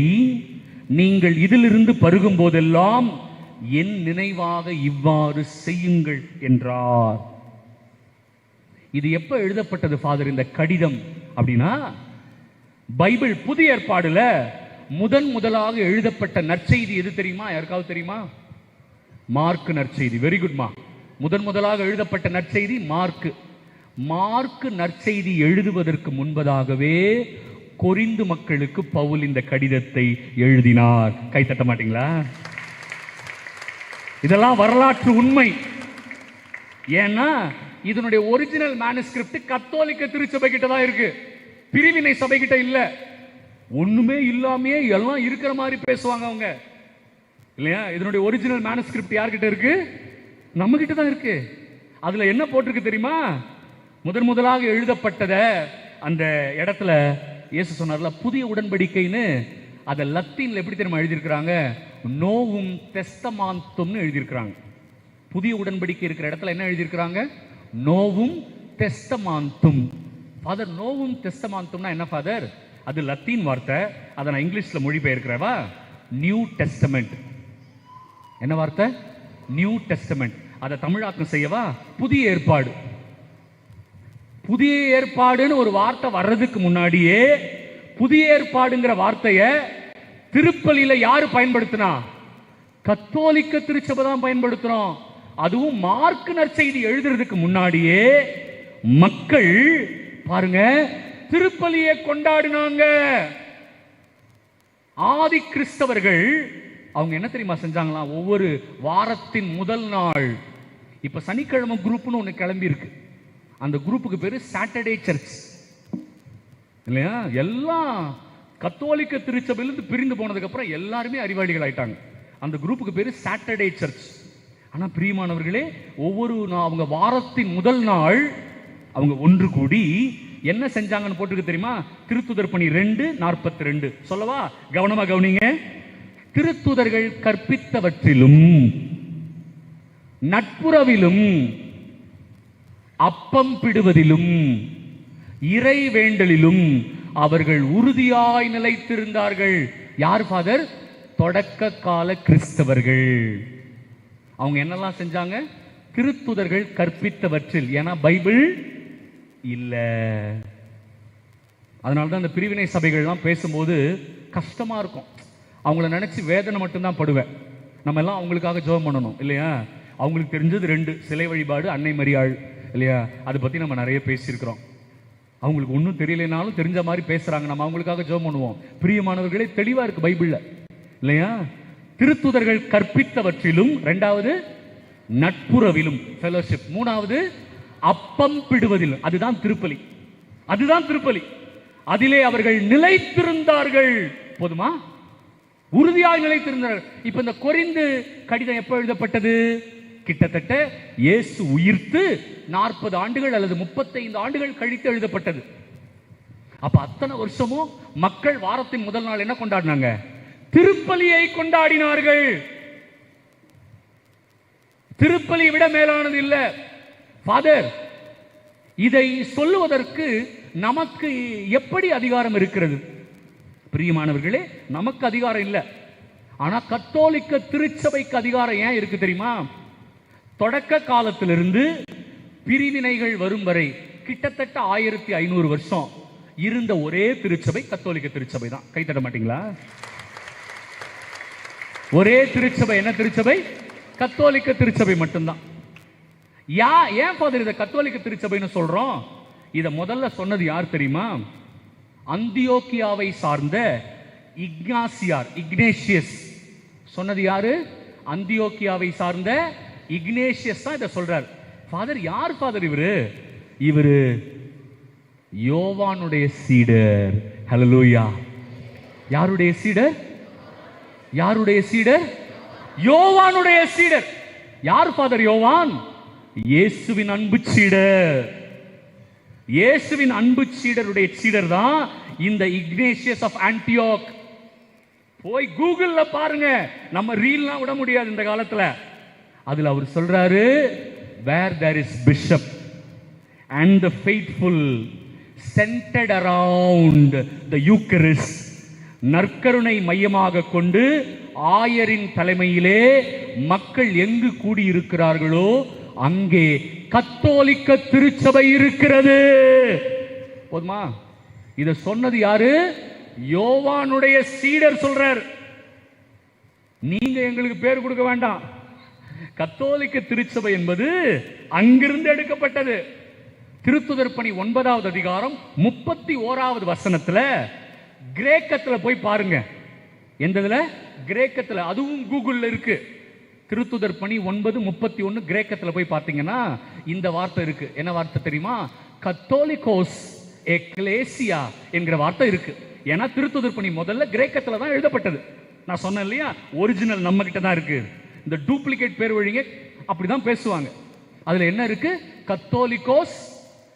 நீங்கள் இதிலிருந்து பருகும் போதெல்லாம் என் நினைவாக இவ்வாறு செய்யுங்கள் என்றார். இது எப்ப எழுதப்பட்டது ஃபாதர் இந்த கடிதம் அப்படின்னா, பைபிள் புதிய ஏற்பாடுல முதலாக எழுதப்பட்ட நற்செய்தி எது தெரியுமா? யாருக்காவது தெரியுமா? மார்க் நற்செய்தி. வெரி குட்மா. முதலாக எழுதப்பட்ட நற்செய்தி மார்க் நற்செய்தி எழுதுவதற்கு முன்பதாகவே கொரிந்து மக்களுக்கு பவுல் இந்த கடிதத்தை எழுதினார். கை தட்ட மாட்டீங்களா? இதெல்லாம் வரலாற்று உண்மை. ஏன்னா இதனுடைய ஒரிஜினல் மேனுஸ்கிரிப்ட் கத்தோலிக்க திருச்சபை கிட்ட தான் இருக்கு, பிரிவினை சபை கிட்ட இல்ல. ஒண்ணுமே இல்லாமே எல்லாம் இருக்கிற மாதிரி பேசுவாங்க அவங்க இல்லையா? இதனுடைய ஒரிஜினல் மேனுஸ்கிரிப்ட் யார்கிட்ட இருக்கு? நம்ம கிட்ட தான் இருக்கு. அதுல என்ன போட்டிருக்கு தெரியுமா? முதலாக எழுதப்பட்டத அந்த இடத்துல இயேசு சொன்னார்ல புதிய உடன்படிக்கைன்னு, அதை லத்தீன்ல எப்படி தெரியுமா எழுதியிருக்கிறாங்க? நோவும் டெஸ்டமாந்தும்னு எழுதியிருக்கிறாங்க. புதிய உடன்படிக்கை இருக்கிற இடத்துல என்ன எழுதியிருக்கிறாங்க? நோவும் டெஸ்டமாந்தும். ஃபாதர், நோவும் டெஸ்டமாந்தும்னா என்ன ஃபாதர்? அது லத்தீன் வார்த்தை. அதை நான் இங்கிலீஷ்ல மொழிபெயர்க்கிறவா நியூ டெஸ்டமெண்ட். என்ன வார்த்தை? New testament. அதை தமிழாக்கம் செய்யவா புதிய ஏற்பாடு. புதிய ஏற்பாடுன்னு ஒரு வார்த்தை வர்றதுக்கு முன்னாடியே புதிய ஏற்பாடுங்கிற வார்த்தைய திருப்பலியில யாரு பயன்படுத்தினா? கத்தோலிக்க திருச்சபை தான் பயன்படுத்துறோம். அதுவும் மார்க் நற்செய்தி எழுதுறதுக்கு முன்னாடியே மக்கள் பாருங்க திருப்பலியை கொண்டாடினாங்க. ஆதி கிறிஸ்தவர்கள் அவங்க என்ன தெரியுமா செஞ்சாங்களா? ஒவ்வொரு வாரத்தின் முதல் நாள், இப்ப சனிக்கிழமை குரூப்னு ஒண்ணு கிளம்பி இருக்கு. அந்த குரூப்புக்கு பேரு சாட்டர்டே சர்ச் இல்லையா? எல்லாம் கத்தோலிக்க திருச்சபையிலிருந்து பிரிந்து போனதுக்கு அப்புறம் எல்லாருமே அறிவாளிகள் ஆயிட்டாங்க. அந்த குரூப்புக்கு பேரு சாட்டர்டே சர்ச். ஆனா பிரியமானவர்களே, ஒவ்வொரு அவங்க வாரத்தின் முதல் நாள் அவங்க ஒன்று கூடி என்ன செஞ்சாங்கன்னு போட்டுருக்கு தெரியுமா? திருத்துதர் பணி 2:42 சொல்லவா? கவனமா கவனிங்க. திருத்துதர்கள் கற்பித்தவற்றிலும் நட்புறவிலும் அப்பம் பிடுவதிலும் இறை வேண்டலிலும் அவர்கள் உறுதியாய் நிலைத்திருந்தார்கள். யார் ஃபாதர்? தொடக்க கால கிறிஸ்தவர்கள். அவங்க என்னெல்லாம் செஞ்சாங்க? திருத்துதர்கள் கற்பித்தவற்றில். ஏன்னா பைபிள் இல்ல. அதனால்தான் அந்த பிரிவினை சபைகள்லாம் பேசும்போது கஷ்டமா இருக்கும். அவங்கள நினைச்சு வேதனை மட்டும்தான் படுவேன். நம்ம எல்லாம் அவங்களுக்காக ஜெபம் பண்ணணும் இல்லையா? அவங்களுக்கு தெரிஞ்சது 2, சிலை வழிபாடு, அன்னை மரியாள் இல்லையா? அதை பத்தி நம்ம நிறைய பேசியிருக்கிறோம். அவங்களுக்கு ஒன்றும் தெரியலனாலும் தெரிஞ்ச மாதிரி பேசுறாங்க. நம்ம அவங்களுக்காக ஜெபம் பண்ணுவோம். பிரியமானவர்களே, தெளிவா இருக்கு பைபிள்ல இல்லையா? திருத்துதர்கள் கற்பித்தவற்றிலும், 2வது நட்புறவிலும் ஃபெலோஷிப், 3வது அப்பம் பிடுவதிலும். அதுதான் திருப்பலி. அதுதான் திருப்பலி. அதிலே அவர்கள் நிலைத்திருந்தார்கள். போதுமா? உறுதியாக நிலைத்திருந்தார்கள். இப்ப இந்த கொரிந்து கடிதம் எப்ப எழுதப்பட்டது? கிட்டத்தட்ட இயேசு உயிர்த்து 40 ஆண்டுகள் அல்லது 35 ஆண்டுகள் கழித்து எழுதப்பட்டது. அப்ப அத்தனை வருஷமும் மக்கள் வாரத்தின் முதல் நாள் என்ன கொண்டாடினாங்க? திருப்பலியை கொண்டாடினார்கள். திருப்பலி விட மேலானது இல்ல. ஃபாதர், இதை சொல்லுவதற்கு நமக்கு எப்படி அதிகாரம் இருக்கிறது? பிரியமானவர்களே, நமக்கு அதிகாரம் இல்லை. ஆனா கத்தோலிக்க திருச்சபைக்கு அதிகாரம் ஏன் இருக்கு தெரியுமா? தொடக்க காலத்திலிருந்து பிரிவினைகள் வரும் வரை கிட்டத்தட்ட 1500 வருஷம் இருந்த ஒரே திருச்சபை கத்தோலிக்க திருச்சபை தான். கை தட்ட மாட்டீங்களா? ஒரே திருச்சபை. என்ன திருச்சபை? கத்தோலிக்க திருச்சபை மட்டும்தான். ஏன் ஃபாதர் இதை கத்தோலிக்க திருச்சபைன்னு சொல்றோம்? இதை முதல்ல சொன்னது யார் தெரியுமா? அந்தியோக்கியாவை சார்ந்த இக்னேஷியஸ் சொன்னது யாரு? அந்தியோக்கியாவை சார்ந்த இக்னேஷியஸ் தான் இதை சொல்றார். ஃபாதர், யார் ஃபாதர் இவரு? இவரு யோவானுடைய சீடர். ஹல்லேலூயா. யாருடைய சீடர்? யாருடைய சீடர்? யோவானுடைய சீடர். யார் ஃபாதர் யோவான்? இயேசுவின் அன்பு சீடர். இயேசுவின் அன்பு சீடருடைய சீடர் தான் இந்த இக்னேஷியஸ் ஆஃப் ஆன்டியோக். போய் கூகுள்ல பாருங்க. நம்ம ரீல்லாம் விட முடியாது இந்த காலத்துல. அதுல அவர் சொல்றாரு, where there is bishop and the faithful centered around the Eucharist, நற்கருணை மையமாக கொண்டு ஆயரின் தலைமையிலே மக்கள் எங்கு கூடியிருக்கிறார்களோ அங்கே கத்தோலிக்க திருச்சபை இருக்கிறது. போதுமா? இத சொன்னது யாரு? யோவானுடைய சீடர் சொல்றார். நீங்க எங்களுக்கு பேர் கொடுக்க வேண்டாம். கத்தோலிக்க திருச்சபை என்பது அங்கிருந்து எடுக்கப்பட்டது. திருத்துதர் பணி 9வது அதிகாரம் 31வது வசனத்துல கிரேக்கத்துல போய் பாருங்க. எந்ததுல? கிரேக்கத்துல. அதுவும் கூகுள்ல இருக்கு. திருத்துதர் பணி 9:31 கிரேக்கத்துல போய் பார்த்தீங்கன்னா இந்த வார்த்தை இருக்கு. என்ன வார்த்தை தெரியுமா? கத்தோலிகோஸ் எக்லேசியா என்கிற வார்த்தை இருக்கு. ஏன்னா திருத்துதர் பணி முதல்ல கிரேக்கத்துல தான் எழுதப்பட்டது. நான் சொன்னேன் இல்லையா, ஒரிஜினல் நம்ம கிட்ட தான் இருக்கு. இந்த டூப்ளிகேட் பேர் வழிங்க அப்படிதான் பேசுவாங்க. அதுல என்ன இருக்கு? கத்தோலிகோஸ்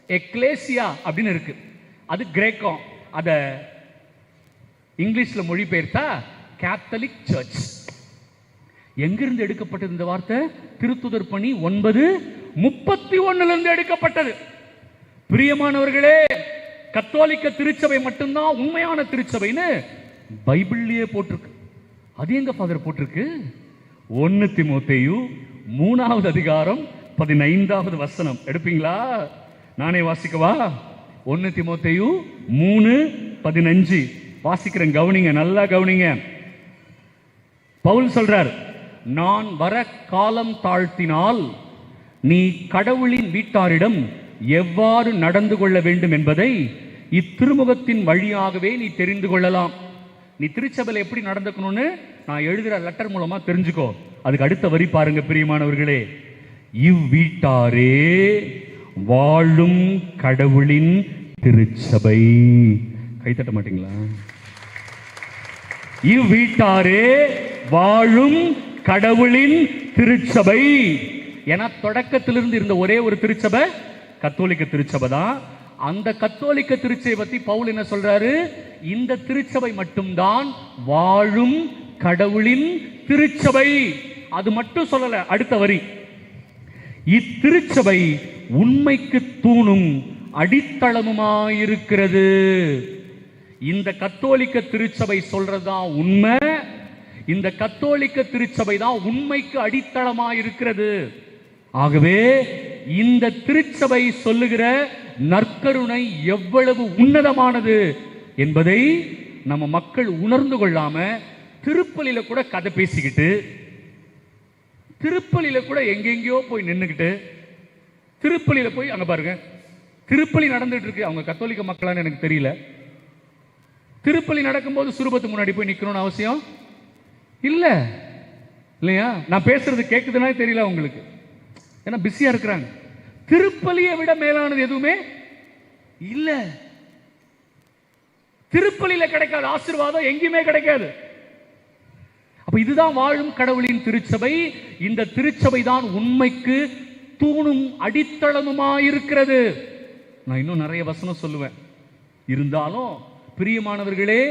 எக்லேசியா அப்படின்னு இருக்கு. அது கிரேக்கம். அத இங்கிலீஷ்ல மொழிபெயர்த்தா கேத்தலிக் சர்ச். எங்கிருந்து எடுக்கப்பட்டது இந்த வார்த்தை? திருத்துதர் பணி 9:31 இருந்து எடுக்கப்பட்டது. பிரியமானவர்களே, கத்தோலிக்க திருச்சபை மட்டும்தான் உண்மையான திருச்சபைன்னு பைபிள்லயே போட்டிருக்கு. அது எங்க ஃபாதர் போட்டிருக்கு? 1 தீமோத்தேயு 3வது அதிகாரம் 15வது வசனம். எடுப்பீங்களா? நானே வாசிக்கவா? 1 தீமோத்தேயு 3:15 வாசிக்கிறேன். கவனிங்க, நல்லா கவனிங்க. பவுல் சொல்றார், நான் வர காலம் தாழ்த்தினால் நீ கடவுளின் வீட்டாரிடம் எவ்வாறு நடந்து கொள்ள வேண்டும் என்பதை இத்திருமுகத்தின் வழியாகவே நீ தெரிந்து கொள்ளலாம். நீ திருச்சபையில் எப்படி நடந்துக்கணும்னு நான் எழுதுகிற லெட்டர் மூலமா தெரிஞ்சுக்கோ. அதுக்கு அடுத்த வரி பாருங்க பிரியமானவர்களே, இவ்வீட்டாரே வாழும் கடவுளின் திருச்சபை. கைத்தட்ட மாட்டீங்களா? இவ்வீட்டாரே வாழும் கடவுளின் திருச்சபை. ஏன்னா தொடக்கத்திலிருந்து இருந்த ஒரே ஒரு திருச்சபை கத்தோலிக்க திருச்சபை தான். அந்த கத்தோலிக்க திருச்சபை பத்தி பவுல் என்ன சொல்றாரு? இந்த திருச்சபை மட்டும்தான் வாழும் கடவுளின் திருச்சபை. அது மட்டும் சொல்லல, அடுத்த வரி, இத்திருச்சபை உண்மைக்கு தூணும் அடித்தளமுமாயிருக்கிறது. இந்த கத்தோலிக்க திருச்சபை சொல்றதுதான் உண்மை. இந்த கத்தோலிக்க திருச்சபை தான் உண்மைக்கு அடித்தளமாயிருக்கிறது. ஆகவே இந்த திருச்சபை சொல்லுகிற நற்கருணை எவ்வளவு உன்னதமானது என்பதை நம்ம மக்கள் உணர்ந்து கொள்ளாம திருப்பலியில கூட கதை பேசிக்கிட்டு, திருப்பலியில கூட எங்கெங்கயோ போய் நின்னுக்கிட்டு, திருப்பலியில போய் அங்க பாருங்க திருப்பலி நடந்துட்டு இருக்கு. அவங்க கத்தோலிக்க மக்களான்னு எனக்கு தெரியல. திருப்பலி நடக்கும்போது சுரூபத்து முன்னாடி போய் நிக்கணும்னு அவசியம் இல்ல இல்லையா? நான் பேசுறது கேட்குதுன்னா தெரியல உங்களுக்கு, ஏன்னா பிஸியா இருக்கிறாங்க. திருப்பலியை விட மேலானது எதுவுமே இல்ல. திருப்பலியில கிடைக்காத ஆசீர்வாதம் எங்கேயுமே கிடைக்காது. அப்ப இதுதான் வாழும் கடவுளின் திருச்சபை. இந்த திருச்சபை தான் உண்மைக்கு தூணும் அடித்தளமுமாயிருக்கிறது. நான் இன்னும் நிறைய வசனம் சொல்லுவேன். இருந்தாலும் பிரியமானவர்களே,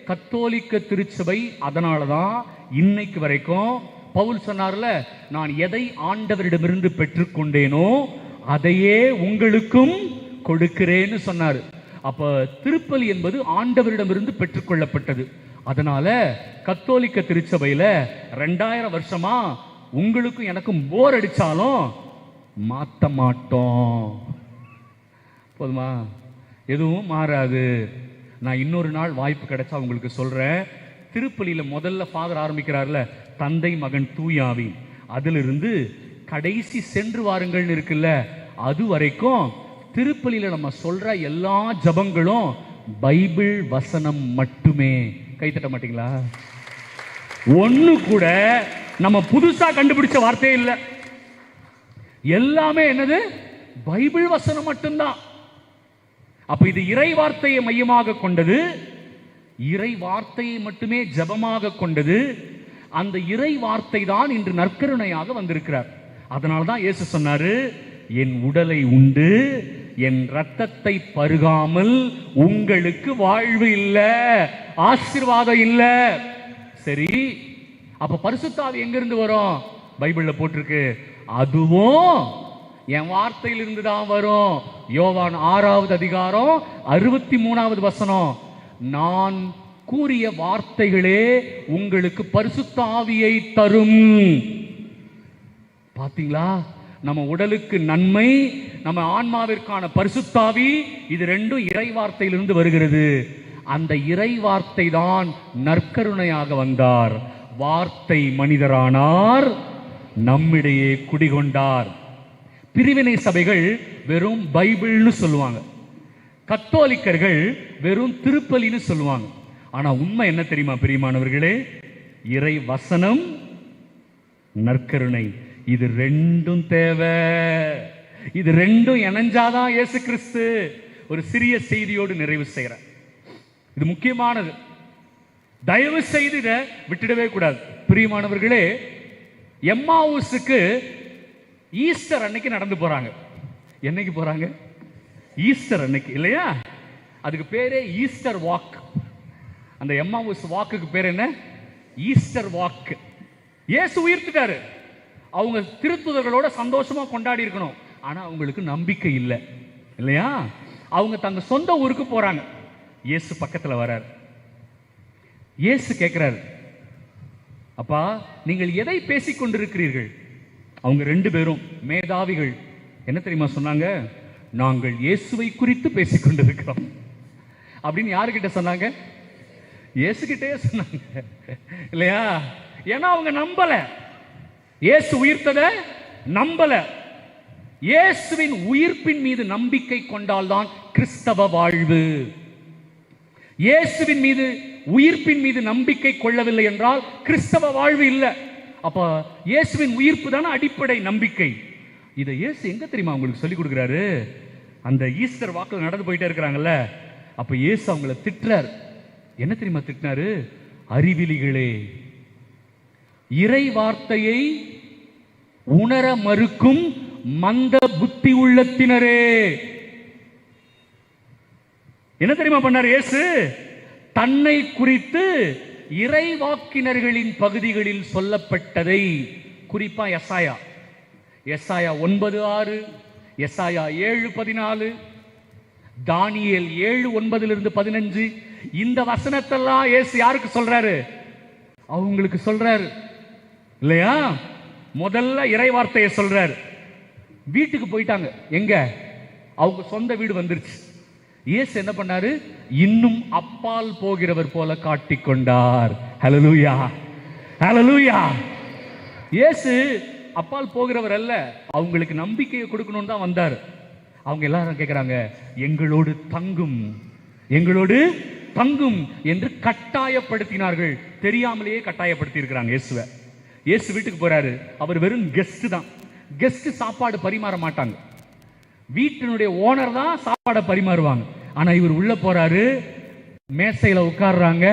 கத்தோலிக்க திருச்சபை அதனாலதான் இன்னைக்கு வரைக்கும் பவுல் சொன்னார்ல, நான் எதை ஆண்டவரிடமிருந்து பெற்றுக்கொண்டேனோ அதையே உங்களுக்கும் கொடுக்கிறேன்னு சொன்னார். அப்ப திருப்பலி என்பது ஆண்டவரிடமிருந்து பெற்றுக்கொள்ளப்பட்டது. அதனால கத்தோலிக்க திருச்சபையில 2000 வருஷமா உங்களுக்கும் எனக்கும் போர் அடிச்சாலும் மாத்த மாட்டோம். போதுமா? எதுவும் மாறாது. நான் இன்னொரு நாள் வாய்ப்பு கிடைச்சா உங்களுக்கு சொல்றேன். திருப்பலியில முதல்ல ஃபாதர் ஆரம்பிக்கிறார்ல, தந்தை மகன் தூயாவி, அதிலிருந்து கடைசி சென்று வாருங்கள்னு இருக்குல்ல, அது வரைக்கும் திருப்பலியில நம்ம சொல்ற எல்லா ஜபங்களும் பைபிள் வசனம் மட்டுமே. கைத்தட்ட மாட்டீங்களா? ஒண்ணு கூட நம்ம புதுசா கண்டுபிடிச்ச வார்த்தையே இல்லை. எல்லாமே என்னது? பைபிள் வசனம் மட்டும்தான். அப்ப இது இறை வார்த்தையை மையமாக கொண்டது, இறை வார்த்தையை மட்டுமே ஜபமாக கொண்டது. அந்த இறை வார்த்தை தான் இன்று நற்கருணையாக வந்திருக்கிறார். அதனால்தான் இயேசு சொன்னாரு, என் உடலை உண்டு என் இரத்தத்தை பருகாமல் உங்களுக்கு வாழ்வு இல்லை, ஆசீர்வாதம் இல்லை. சரி, அப்ப பரிசுத்த ஆவி எங்கிருந்து வரும்? பைபிள்ல போட்டிருக்கு, அதுவும் என் வார்த்தையிலிருந்து தான் வரும். யோவான் 6வது அதிகாரம் 63வது வசனம், நான் கூறிய வார்த்தைகளே உங்களுக்கு பரிசுத்த ஆவியை தரும். பாத்தீங்களா? நம்ம உடலுக்கு நன்மை, நம்ம ஆன்மாவிற்கான பரிசுத்த ஆவி, இது ரெண்டும் இறை வார்த்தையிலிருந்து வருகிறது. அந்த இறை வார்த்தை தான் நற்கருணையாக வந்தார். வார்த்தை மனிதரானார், நம்மிடையே குடிகொண்டார். பிரிவினை சபைகள் வெறும் பைபிள்னு சொல்லுவாங்க, கத்தோலிக்கர்கள் வெறும் திருப்பலின்னு சொல்லுவாங்க. ஆனா உண்மை என்ன தெரியுமா பிரியமானவர்களே? இறை வசனம், நற்கருணை, இது ரெண்டும் தேவை. இது ரெண்டும் இணைஞ்சாதான் இயேசு கிறிஸ்து. ஒரு சிறிய செய்தியோடு நிறைவு செய்கிறேன். இது முக்கியமானது, தயவு செய்து இதை விட்டுடவே கூடாது. பிரியமானவர்களே, எம்மாவுஸுக்கு ஈஸ்டர் அன்னைக்கு நடந்து போறாங்க. என்னைக்கு போறாங்க? ஈஸ்டர் அன்னைக்கு இல்லையா? அதுக்கு பேரே ஈஸ்டர் வாக். அந்த எம்மாவுஸ் வாக்குக்கு பேர் என்ன? Easter walk. இயேசு உயிர்த்துட்டாரு. அவங்க திருத்துதர்களோட சந்தோஷமா கொண்டாடி இருக்கணும். ஆனா அவங்களுக்கு நம்பிக்கை இல்லை இல்லையா? அவங்க தங்க சொந்த ஊருக்கு போறாங்க. இயேசு பக்கத்துல வரார். இயேசு கேட்கிறார், அப்பா நீங்கள் எதை பேசிக் கொண்டிருக்கிறீர்கள்? அவங்க 2 பேரும் மேதாவிகள். என்ன தெரியுமா சொன்னாங்க? நாங்கள் இயேசுவை குறித்து பேசிக் கொண்டிருக்கிறோம் அப்படின்னு யாருக்கிட்ட சொன்னாங்க? இயேசுகிட்டே சொன்னாங்க இல்லையா? ஏன்னா அவங்க நம்பல, இயேசு உயிர்த்தத நம்பல. இயேசுவின் உயிர்ப்பின் மீது நம்பிக்கை கொண்டால்தான் கிறிஸ்தவ வாழ்வு. இயேசுவின் மீது உயிர்ப்பின் மீது நம்பிக்கை கொள்ளவில்லை என்றால் கிறிஸ்தவ வாழ்வு இல்லை. அப்ப இயேசுவின் உயிர்ப்பு தானே அடிப்படை நம்பிக்கை. இதை இயேசு எங்க தெரியுமா உங்களுக்கு சொல்லி கொடுக்குறாரு? அந்த ஈஸ்டர் வாக்கில் நடந்து போயிட்டே இருக்கிறாங்கல்ல, அப்ப இயேசு அவங்கள திட்டுறார். என்ன தெரியுமா திட்டினாரு? அறிவிலிகளே, இறை வார்த்தையை உணர மறுக்கும் மந்த புத்தி உள்ளத்தினரே. என்ன தெரியுமா பண்ணார் இயேசு? தன்னை குறித்து இறைவாக்கினர்களின் பகுதிகளில் சொல்லப்பட்டதை, குறிப்பா எசாயா 9:6, எசாயா 7:14, தானியேல் 7:9-15, இந்த வசனத்தெல்லாம் இயேசு யாருக்கு சொல்றாரு? அவங்களுக்கு சொல்றாரு இல்லையா? முதல்ல இறை வார்த்தையை சொல்றாரு. வீட்டுக்கு போயிட்டாங்க. எங்க? அவங்க சொந்த வீடு வந்துருச்சு. இயேசு என்ன பண்ணாரு? இன்னும் அப்பால் போகிறவர் போல காட்டிக்கொண்டார். ஹல்லேலூயா, ஹல்லேலூயா. இயேசு அப்பால் போகிறவர் அல்ல, அவங்களுக்கு நம்பிக்கையை கொடுக்கணும்னு தான் வந்தார். அவங்க எல்லாரும் கேட்கிறாங்க, எங்களோடு தங்கும், எங்களோடு தங்கும் என்று கட்டாயப்படுத்தினார்கள். தெரியாமலேயே கட்டாயப்படுத்தி இருக்கிறாங்க இயேசுவை. இயேசு வீட்டுக்கு போறாரு. அவர் வெறும் கெஸ்ட் தான். கெஸ்ட் சாப்பாடு பரிமாற மாட்டாங்க, வீட்டினுடைய ஓனர் தான் சாப்பாடை பரிமாறுவாங்க. ஆனா இவர் உள்ள போறாரு, மேசையில உட்கார்றாங்க.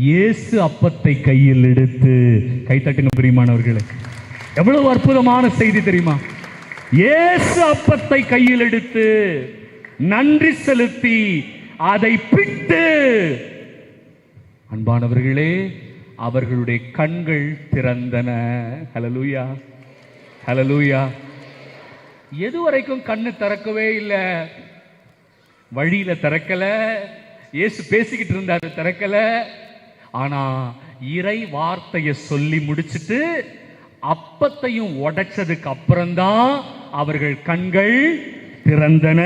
இயேசு அப்பத்தை கையில் எடுத்து, கை தட்டுங்க பிரியமானவர்களே, எவ்வளவு அற்புதமான செய்தி தெரியுமா? இயேசு அப்பத்தை கையில் எடுத்து நன்றி செலுத்தி அதை பிட்டு, அன்பானவர்களே, அவர்களுடைய கண்கள் திறந்தன. ஹல்லேலூயா, ஹல்லேலூயா. எதுவரைக்கும் கண்ணு திறக்கவே இல்லை. வழியில திறக்கல, இயேசு பேசிக்கிட்டு இருந்தாரு, திறக்கல. ஆனா இறை வார்த்தையை சொல்லி முடிச்சிட்டு அப்பத்தையும் உடைச்சதுக்கு அப்புறம்தான் அவர்கள் கண்கள் திறந்தன.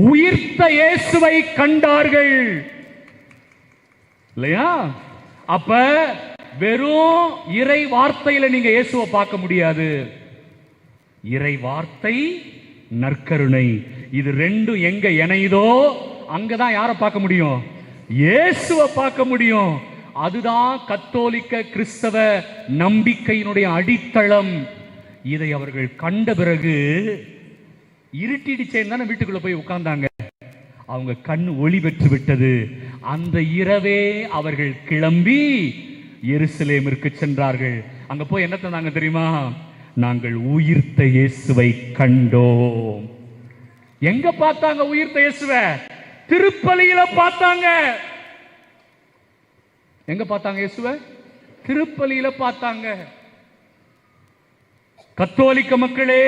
உயிர்த்த இயேசுவை கண்டார்கள் இல்லையா? அப்ப வெறும் இறை வார்த்தையில நீங்க இயேசுவை பார்க்க முடியாது. இறை வார்த்தை, நற்கருணை, இது ரெண்டும் எங்க இணையுதோ அங்கதான் யாரை பார்க்க முடியும்? இயேசுவை பார்க்க முடியும். அதுதான் கத்தோலிக்க கிறிஸ்தவ நம்பிக்கையினுடைய அடித்தளம். இதை அவர்கள் கண்ட பிறகு இருட்டிடுச்சேன்னு தானே வீட்டுக்குள்ள போய் உட்கார்ந்தாங்க. அவங்க கண் ஒளி பெற்று விட்டது. அந்த இரவே அவர்கள் கிளம்பி எருசலேமிற்கு சென்றார்கள். அங்க போய் என்ன தந்தாங்க தெரியுமா? நாங்கள் உயிர்த்த இயேசுவை கண்டோம். எங்க பார்த்தாங்க உயிர்த்த இயேசுவை? திருப்பலியில பார்த்தாங்க. எங்க பார்த்தாங்க இயேசுவை? திருப்பலியில பார்த்தாங்க. கத்தோலிக்க மக்களே,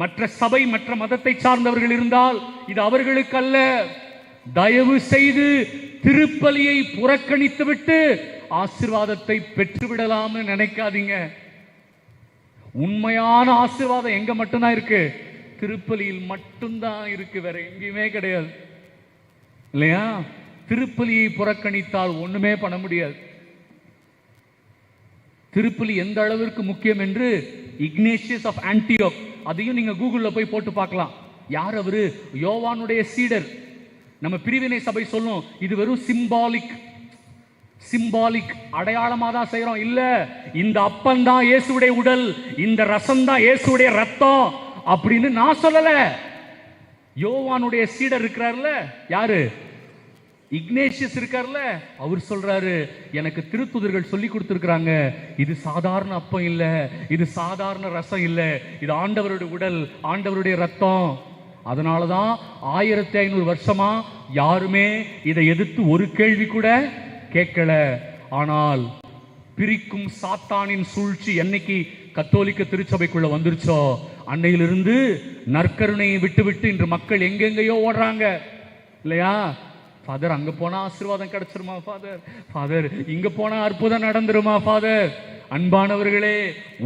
மற்ற சபை, மற்ற மதத்தை சார்ந்தவர்கள் இருந்தால் இது அவர்களுக்கு அல்ல. தயவு செய்து திருப்பலியை புறக்கணித்து விட்டு ஆசீர்வாதத்தை பெற்றுவிடலாம்னு நினைக்காதீங்க. உண்மையான ஆசீர்வாதம் எங்க மட்டும்தான் இருக்கு? திருப்பலியில் மட்டும்தான் இருக்கு, வேற எங்கேயுமே கிடையாது இல்லையா? திருப்பலியை புறக்கணித்தால் ஒண்ணுமே பண்ண முடியாது. திருப்பலி எந்த அளவிற்கு முக்கியம் என்று இக்னேஷியஸ் ஆஃப் ஆன்டியோக், அதையும் நீங்க கூகுள்ல போய் போட்டு பார்க்கலாம். யார் அவரு? யோவானுடைய சீடர். நம்ம பிரிவினை சபை சொல்லும் இது வெறும் சிம்பாலிக் அடையாளமா தான் செய்யறோம். இல்ல, இந்த அப்பம் தான் இயேசுடைய உடல், இந்த ரசம் தான் இயேசுடைய ரத்தம் அப்படின்னு நான் சொல்லல. யோவானுடைய சீடர் இருக்கிறார்ல, யாரு? இக்னேஷியஸ் இருக்கார்ல, அவர் சொல்றாரு, எனக்கு திருத்துதர்கள் சொல்லி கொடுத்திருக்கிறாங்க, இது சாதாரண அப்பம் இல்ல, இது சாதாரண ரசம் இல்ல, இது ஆண்டவருடைய உடல், ஆண்டவருடைய ரத்தம். அதனாலதான் 1500 வருஷமா யாருமே இதை எதிர்த்து ஒரு கேள்வி கூட கேட்கல. ஆனால் பிரிக்கும் சாத்தானின் சூழ்ச்சி என்னைக்கு கத்தோலிக்க திருச்சபைக்குள்ள வந்துருச்சோ அன்னையிலிருந்து நற்கருணையை விட்டு விட்டு இன்று மக்கள் எங்கெங்கயோ ஓடுறாங்க இல்லையா? ஃபாதர், அங்க போனா ஆசீர்வாதம் கிடைச்சிருமா ஃபாதர்? ஃபாதர், இங்க போனா அற்புதம் நடந்துருமா ஃபாதர்? அன்பானவர்களே,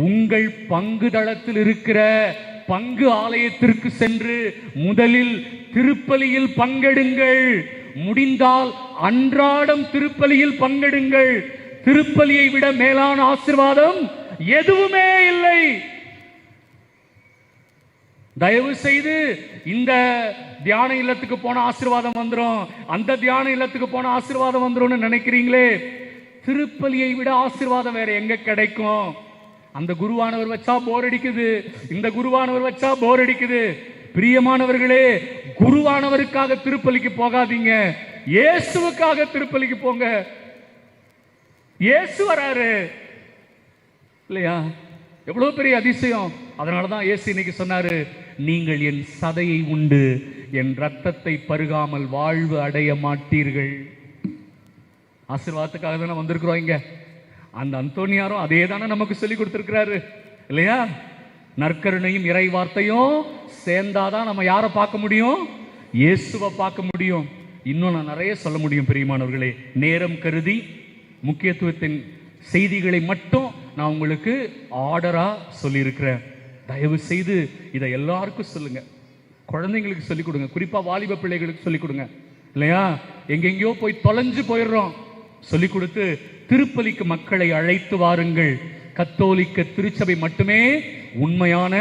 உங்கள் பங்கு தளத்தில் இருக்கிற பங்கு ஆலயத்திற்கு சென்று முதலில் திருப்பலியில் பங்கெடுங்கள். முடிந்தால் அன்றாடம் திருப்பலியில் பங்கெடுங்கள். திருப்பலியை விட மேலான ஆசீர்வாதம் எதுவுமே இல்லை. தயவு செய்து இந்த தியான இல்லத்துக்கு போன ஆசீர்வாதம் வந்துரும், அந்த தியான இல்லத்துக்கு போன ஆசீர்வாதம் வந்துரும்னு நினைக்கிறீங்களே, திருப்பலியை விட ஆசீர்வாதம் வேற எங்க கிடைக்கும்? அந்த குருவானவர் வச்சா போர் அடிக்குது, இந்த குருவானவர் வச்சா போர் அடிக்குது. பிரியமானவர்களே, குருவானவருக்காக திருப்பலிக்கு போகாதீங்க, இயேசுவுக்காக திருப்பலிக்கு போங்க. இயேசு வராரு இல்லையா? எவ்வளவு பெரிய அதிசயம். அதனாலதான் இயேசு இன்னைக்கு சொன்னாரு, நீங்கள் என் சதையை உண்டு என் ரத்தத்தை பருகாமல் வாழ்வு அடைய மாட்டீர்கள். ஆசீர்வாதத்துக்காக தானே வந்திருக்கிறோம் இங்க. அந்த அந்தோனியாரும் அதே தானே நமக்கு சொல்லி கொடுத்திருக்கிறாரு இல்லையா? நற்கருணையும் இறை வார்த்தையும் சேர்ந்தாதான் நம்ம யாரை பார்க்க முடியும்? இயேசுவை பார்க்க முடியும். இன்னும் நான் நிறைய சொல்ல முடியும் பிரியமானவர்களே. நேரம் கருதி முக்கியத்துவத்தின் செய்திகளை மட்டும் நான் உங்களுக்கு ஆர்டரா சொல்லி இருக்கிறேன். தயவு செய்து இதை எல்லாருக்கும் சொல்லுங்க, குழந்தைங்களுக்கு சொல்லிக் கொடுங்க, குறிப்பா வாலிப பிள்ளைகளுக்கு சொல்லிக் கொடுங்க இல்லையா? எங்கெங்கயோ போய் தொலைஞ்சு போயிடுறோம். சொல்லிக் கொடுத்து திருப்பலிக்கு மக்களை அழைத்து வாருங்கள். கத்தோலிக்க திருச்சபை மட்டுமே உண்மையான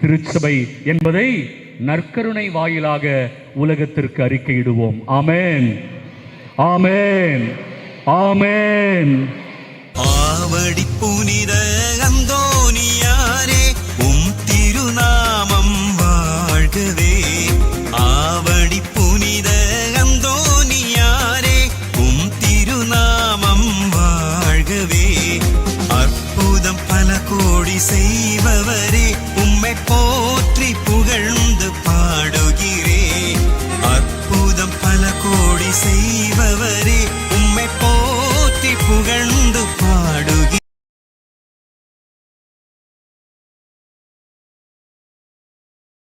திருச்சபை என்பதை நற்கருணை வாயிலாக உலகத்திற்கு அறிக்கையிடுவோம். ஆமென், ஆமென், ஆமென். ஆவடி புனித அந்தோனிய